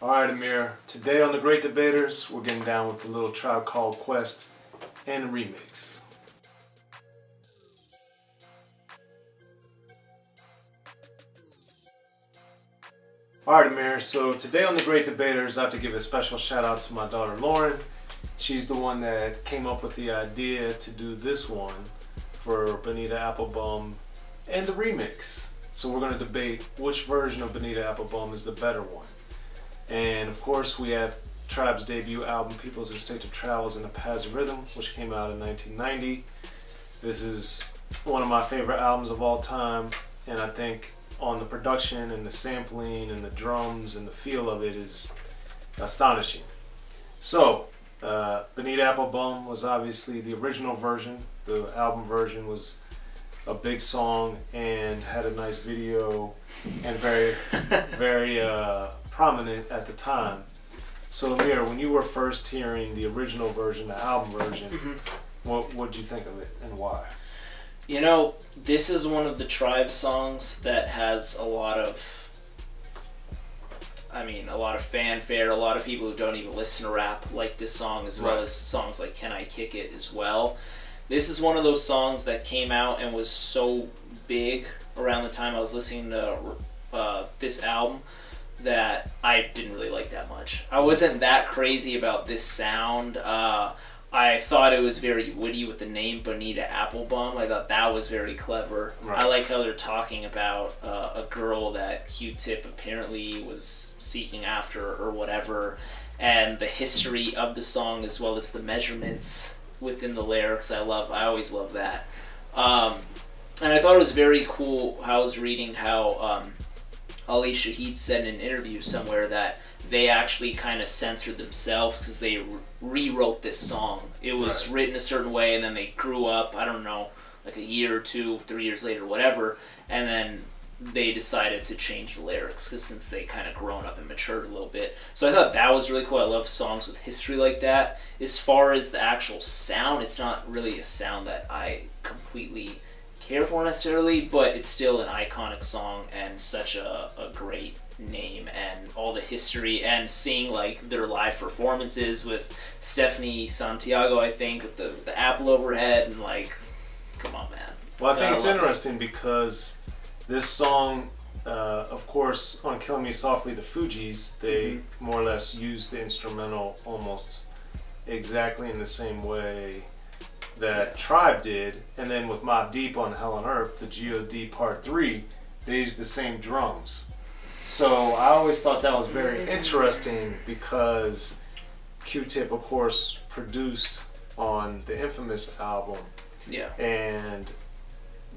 Alright, Amir, today on The Great Debaters, we're getting down with the little Tribe Called Quest and remix. Alright, Amir, so today on The Great Debaters, I have to give a special shout out to my daughter Lauren. She's the one that came up with the idea to do this one for Bonita Applebum and the remix. So we're going to debate which version of Bonita Applebum is the better one. And of course we have Tribe's debut album, People's Instinct of Travels in the Paths of Rhythm, which came out in 1990. This is one of my favorite albums of all time, and I think on the production and the sampling and the drums and the feel of it is astonishing. So, Bonita Applebum was obviously the original version. The album version was a big song and had a nice video and very prominent at the time. So Amir, when you were first hearing the original version, the album version, what did you think of it and why? You know, this is one of the Tribe songs that has a lot of fanfare. A lot of people who don't even listen to rap like this song, as well as songs like Can I Kick It as well. This is one of those songs that came out and was so big around the time I was listening to this album that I didn't really like that much. I wasn't that crazy about this sound. I thought it was very witty with the name Bonita Applebum. I thought that was very clever. I like how they're talking about a girl that Q-Tip apparently was seeking after or whatever, and the history of the song as well as the measurements within the lyrics. I always love that. And I thought it was very cool how I was reading how Ali Shaheed said in an interview somewhere that they actually kind of censored themselves because they rewrote this song. It was written a certain way, and then they grew up, I don't know, like a year or 2, 3 years later, whatever, and then they decided to change the lyrics because since they kind of grown up and matured a little bit. So I thought that was really cool. I love songs with history like that. As far as the actual sound, it's not really a sound that I completely care for necessarily, but it's still an iconic song and such a great name, and all the history, and seeing like their live performances with Stephanie Santiago, I think, with the apple overhead, and like, come on, man. Well, I think it's interesting because this song, of course, on Killing Me Softly, the Fugees, they more or less used the instrumental almost exactly in the same way that Tribe did, and then with Mobb Deep on Hell on Earth, the G.O.D. Part 3, they used the same drums. So I always thought that was very interesting because Q-Tip, of course, produced on the Infamous album. Yeah. And,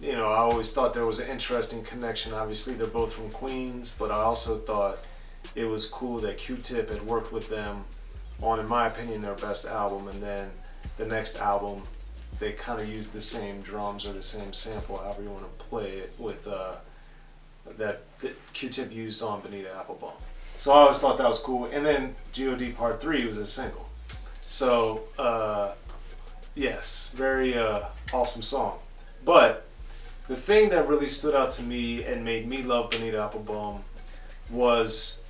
you know, I always thought there was an interesting connection. Obviously, they're both from Queens, but I also thought it was cool that Q-Tip had worked with them on, in my opinion, their best album, and then the next album, they kind of used the same drums or the same sample, however you want to play it, with that Q-Tip used on Bonita Applebum. So I always thought that was cool. And then G.O.D. Part 3 was a single. So, yes, very awesome song. But the thing that really stood out to me and made me love Bonita Applebum was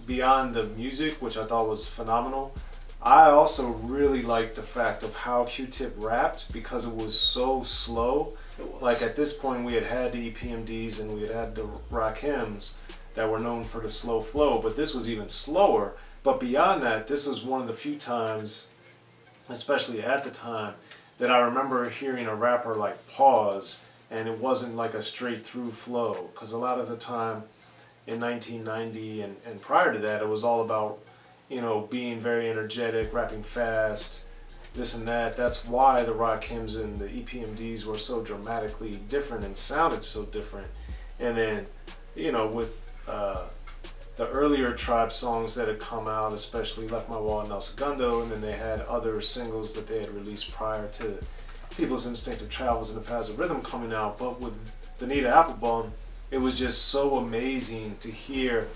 beyond the music, which I thought was phenomenal. I also really liked the fact of how Q-Tip rapped because it was so slow. Like at this point we had the EPMDs and we had the Rakims that were known for the slow flow, but this was even slower. But beyond that, this was one of the few times, especially at the time, that I remember hearing a rapper like pause and it wasn't like a straight through flow, because a lot of the time in 1990 and prior to that, it was all about, you know, being very energetic, rapping fast, this and that. That's why the Rakims and the EPMDs were so dramatically different and sounded so different. And then, you know, with the earlier Tribe songs that had come out, especially Left My Wall and El Segundo, and then they had other singles that they had released prior to People's Instinct of Travels in the Paths of Rhythm coming out. But with Bonita Applebum, it was just so amazing to hear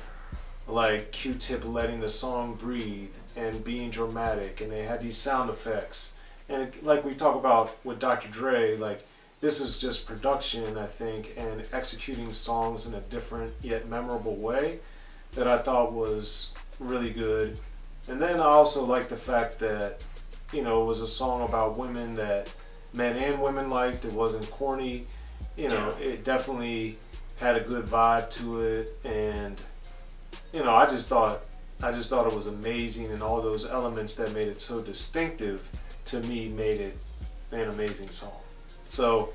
like Q-Tip letting the song breathe and being dramatic, and they had these sound effects, and like we talk about with Dr. Dre, like this is just production, I think, and executing songs in a different yet memorable way that I thought was really good. And then I also like the fact that, you know, it was a song about women that men and women liked. It wasn't corny. You know, it definitely had a good vibe to it. And, you know, I just thought it was amazing, and all those elements that made it so distinctive to me made it an amazing song. So,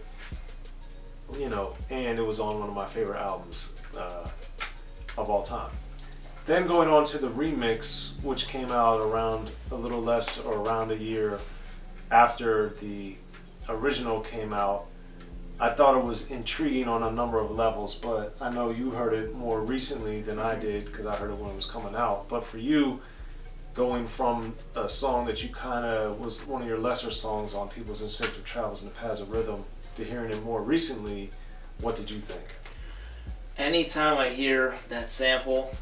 you know, and it was on one of my favorite albums of all time. Then going on to the remix, which came out around a little less or around a year after the original came out, I thought it was intriguing on a number of levels, but I know you heard it more recently than I did because I heard it when it was coming out. But for you, going from a song that you kind of was one of your lesser songs on People's Instinctive Travels in the Paths of Rhythm to hearing it more recently, what did you think? Anytime I hear that sample,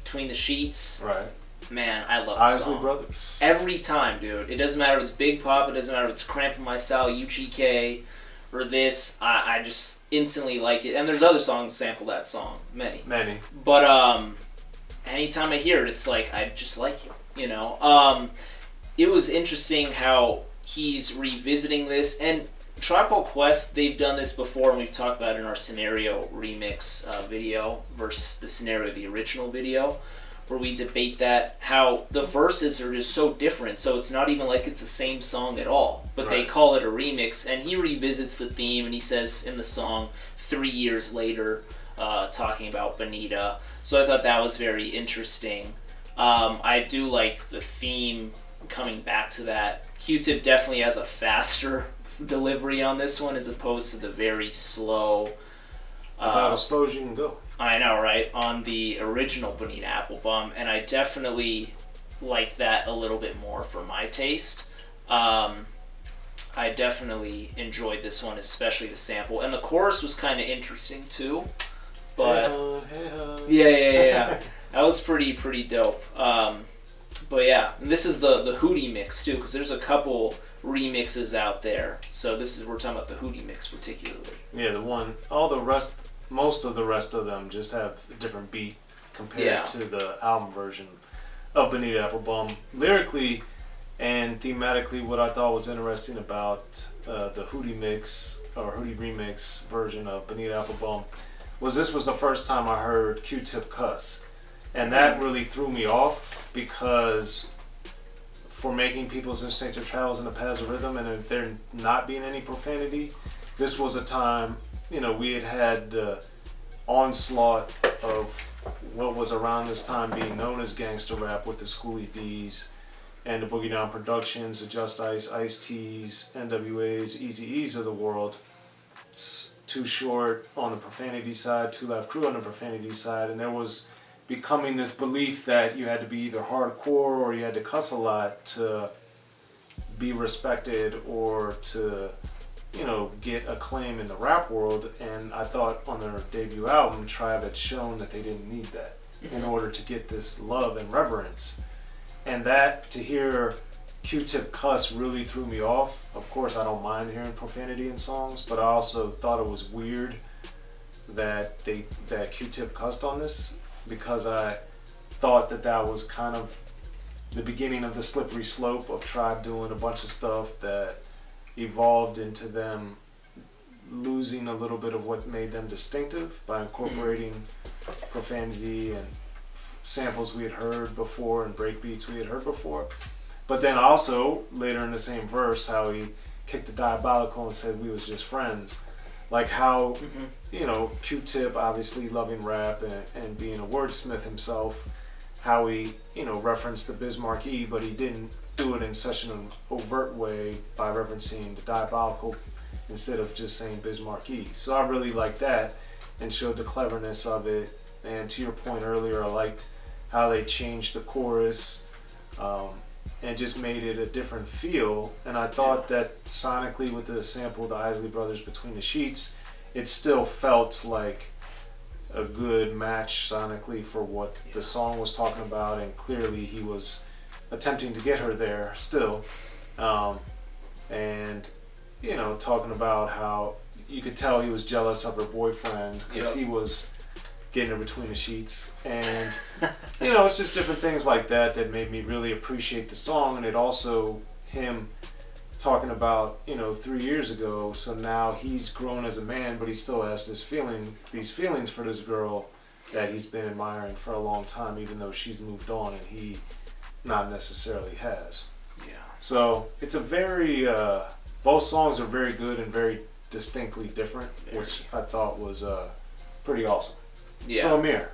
Between the Sheets, right? Man, I love the song. Isley Brothers. Every time, dude. It doesn't matter if it's Big Pop, it doesn't matter if it's Cramping My Style, UGK, or this. I just instantly like it. And there's other songs sample that song. Many. But anytime I hear it, it's like, I just like it, you know? It was interesting how he's revisiting this. And Tribe Called Quest, they've done this before, and we've talked about it in our Scenario remix video versus the Scenario, the original video, where we debate that, how the verses are just so different, so it's not even like it's the same song at all, but they call it a remix, and he revisits the theme, and he says in the song 3 years later, talking about Bonita. So I thought that was very interesting. I do like the theme coming back to that. Q-Tip definitely has a faster delivery on this one as opposed to the very slow. About as slow as you can go. I know, right? On the original Bonita Applebum, and I definitely like that a little bit more for my taste. I definitely enjoyed this one, especially the sample, and the chorus was kind of interesting too. But yeah, that was pretty dope. But yeah, and this is the Hootie mix too, because there's a couple remixes out there. So we're talking about the Hootie mix particularly. Yeah, most of the rest of them just have a different beat compared to the album version of Bonita Applebum. Lyrically and thematically, what I thought was interesting about the Hootie mix or Hootie remix version of Bonita Applebum was this was the first time I heard Q-Tip cuss, and that really threw me off, because for making People's Instinctive Travels in the Paths of Rhythm and there not being any profanity, this was a time, you know, we had the onslaught of what was around this time being known as gangster rap with the Schoolie D's and the Boogie Down Productions, the Just Ice, Ice-T's, NWA's, Eazy-E's of the world. Too Short on the profanity side, Two Live Crew on the profanity side, and there was becoming this belief that you had to be either hardcore or you had to cuss a lot to be respected or to, you know, get acclaim in the rap world. And I thought on their debut album, Tribe had shown that they didn't need that in order to get this love and reverence. And that, to hear Q-Tip cuss, really threw me off. Of course, I don't mind hearing profanity in songs, but I also thought it was weird that Q-Tip cussed on this, because I thought that was kind of the beginning of the slippery slope of Tribe doing a bunch of stuff that evolved into them losing a little bit of what made them distinctive by incorporating profanity and samples we had heard before and breakbeats we had heard before. But then also, later in the same verse, how he kicked the diabolical and said we was just friends. Like how, you know, Q-Tip obviously loving rap and being a wordsmith himself, how he, you know, referenced the Bismarck-E, but he didn't do it in such an overt way by referencing the diabolical instead of just saying Bismarck-E. So I really liked that and showed the cleverness of it. And to your point earlier, I liked how they changed the chorus and just made it a different feel. And I thought that sonically with the sample, the Isley Brothers, Between the Sheets, it still felt like a good match sonically for what the song was talking about, and clearly he was attempting to get her there still. And, you know, talking about how you could tell he was jealous of her boyfriend because he was getting her between the sheets. And, you know, it's just different things like that that made me really appreciate the song. And it also, him talking about, you know, 3 years ago, so now he's grown as a man, but he still has these feelings for this girl that he's been admiring for a long time, even though she's moved on and he not necessarily has. Yeah. So it's a very, both songs are very good and very distinctly different, which I thought was pretty awesome. Yeah. So Amir,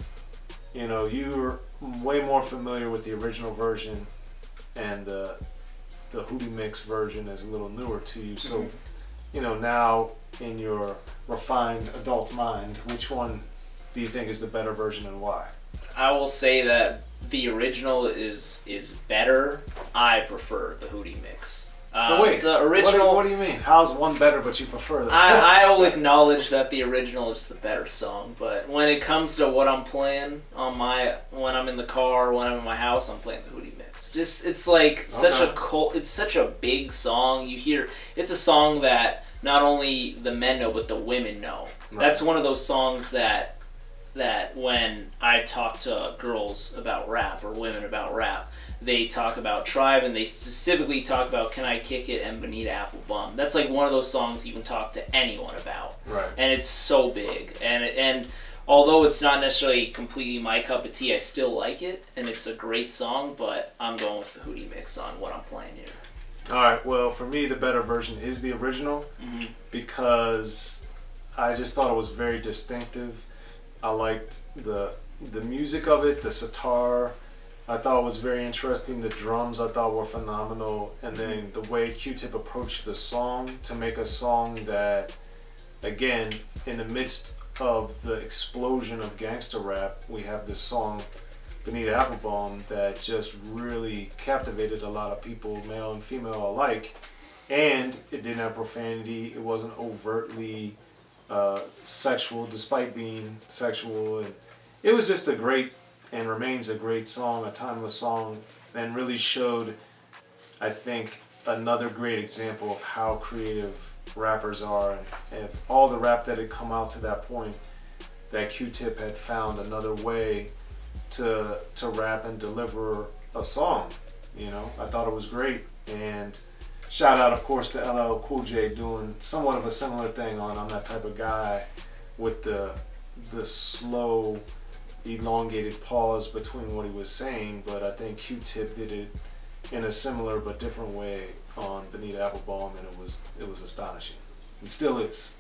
you know, you're way more familiar with the original version, and the Hootie mix version is a little newer to you. So, you know, now in your refined adult mind, which one do you think is the better version and why? I will say that the original is better. I prefer the Hootie mix. So wait, the original. What do you mean? How's one better, but you prefer that? I will acknowledge that the original is the better song, but when it comes to what I'm playing on when I'm in the car, when I'm in my house, I'm playing the Hootie mix. Just it's like such a it's such a big song. You hear it's a song that not only the men know but the women know. Right. That's one of those songs that when I talk to girls about rap or women about rap, they talk about Tribe, and they specifically talk about Can I Kick It and Bonita Applebum. That's like one of those songs you can talk to anyone about. Right. And it's so big. And although it's not necessarily completely my cup of tea, I still like it, and it's a great song, but I'm going with the Hootie mix on what I'm playing here. Alright, well, for me, the better version is the original, because I just thought it was very distinctive. I liked the music of it, the sitar. I thought it was very interesting. The drums I thought were phenomenal. And then the way Q-Tip approached the song to make a song that, again, in the midst of the explosion of gangster rap, we have this song, Bonita Applebum, that just really captivated a lot of people, male and female alike. And it didn't have profanity. It wasn't overtly sexual, despite being sexual. And it was just a great, and remains a great song, a timeless song, and really showed, I think, another great example of how creative rappers are. And all the rap that had come out to that point, that Q-Tip had found another way to rap and deliver a song. You know, I thought it was great. And shout out, of course, to LL Cool J doing somewhat of a similar thing on I'm That Type of Guy, with the slow, elongated pause between what he was saying. But I think Q-Tip did it in a similar but different way on Bonita Applebum, and it was astonishing. It still is.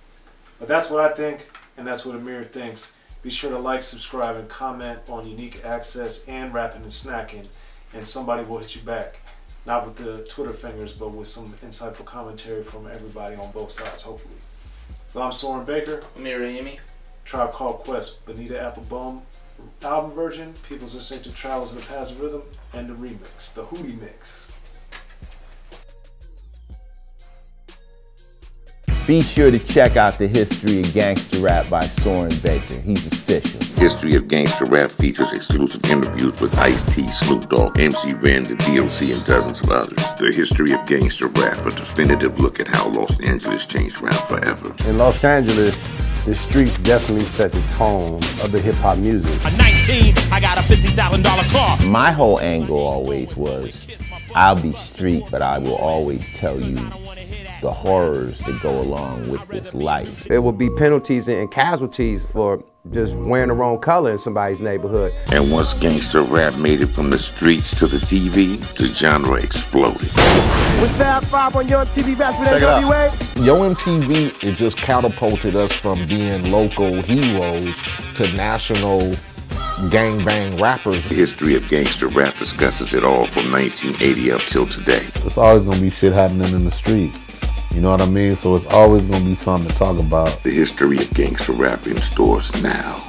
But that's what I think, and that's what Amir thinks. Be sure to like, subscribe, and comment on Unique Access and Rapping and Snacking, and somebody will hit you back. Not with the Twitter fingers, but with some insightful commentary from everybody on both sides, hopefully. So I'm Soren Baker. Amir Rahimi. Tribe Called Quest, Bonita Applebum album version, People's Instinctive Travels in the Paths of Rhythm, and the remix, the Hootie mix. Be sure to check out the History of Gangster Rap by Soren Baker. He's official. History of Gangster Rap features exclusive interviews with Ice-T, Snoop Dogg, MC Ren, the D.O.C, and dozens of others. The History of Gangster Rap, a definitive look at how Los Angeles changed rap forever. In Los Angeles, the streets definitely set the tone of the hip-hop music. At 19, I got a $50,000 car. My whole angle always was, I'll be street, but I will always tell you the horrors that go along with this life. There will be penalties and casualties for just wearing the wrong color in somebody's neighborhood. And once gangster rap made it from the streets to the TV, the genre exploded. With Fab 5 on Your MTV Raps with NWA. Yo MTV, it just catapulted us from being local heroes to national gangbang rappers. The History of Gangster Rap discusses it all from 1980 up till today. It's always gonna be shit happening in the streets. You know what I mean? So it's always gonna be something to talk about. The History of Gangster Rap in stores now.